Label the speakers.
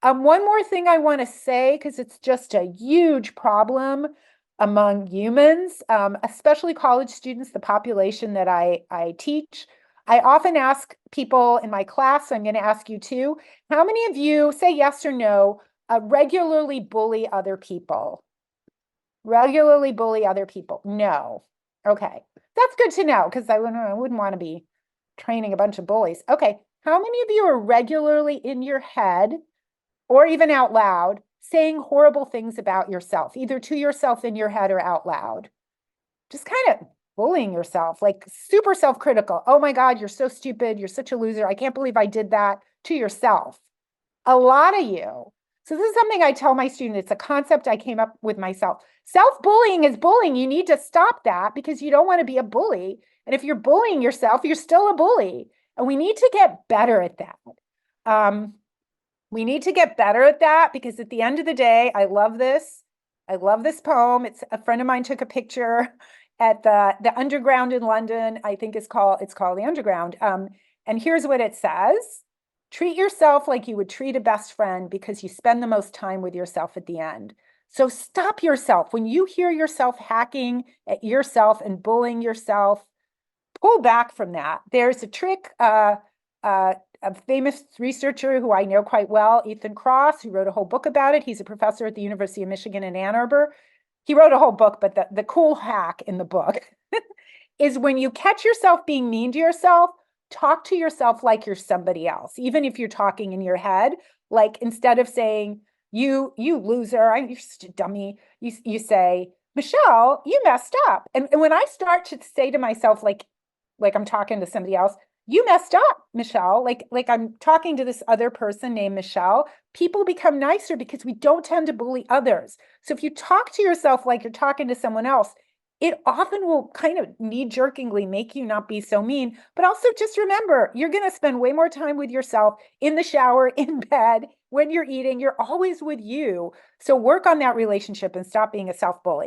Speaker 1: One more thing I want to say, because it's just a huge problem among humans, especially college students, the population that I teach. I often ask people in my class, so I'm going to ask you too, how many of you, say yes or no, regularly bully other people? Regularly bully other people? No. Okay. That's good to know because I wouldn't want to be training a bunch of bullies. Okay. How many of you are regularly in your head or even out loud saying horrible things about yourself, either to yourself in your head or out loud? Just kind of bullying yourself, like super self-critical. Oh my God, you're so stupid. You're such a loser. I can't believe I did that to yourself. A lot of you. So this is something I tell my students. It's a concept I came up with myself. Self-bullying is bullying. You need to stop that because you don't want to be a bully. And if you're bullying yourself, you're still a bully. And we need to get better at that. Um, we need to get better at that because at the end of the day, I love this. I love this poem. It's a friend of mine took a picture at the Underground in London. I think it's called the Underground. And here's what it says. Treat yourself like you would treat a best friend because you spend the most time with yourself at the end. So stop yourself. When you hear yourself hacking at yourself and bullying yourself, pull back from that. There's a trick, a famous researcher who I know quite well, Ethan Kross, who wrote a whole book about it. He's a professor at the University of Michigan in Ann Arbor. He wrote a whole book, but the cool hack in the book is when you catch yourself being mean to yourself, talk to yourself like you're somebody else, even if you're talking in your head. Like instead of saying, you loser, you're just a dummy, you say, Michelle, you messed up. And when I start to say to myself, like I'm talking to somebody else, you messed up, Michelle. Like I'm talking to this other person named Michelle. People become nicer because we don't tend to bully others. So if you talk to yourself like you're talking to someone else, it often will kind of knee-jerkingly make you not be so mean. But also just remember, you're going to spend way more time with yourself in the shower, in bed, when you're eating. You're always with you. So work on that relationship and stop being a self-bully.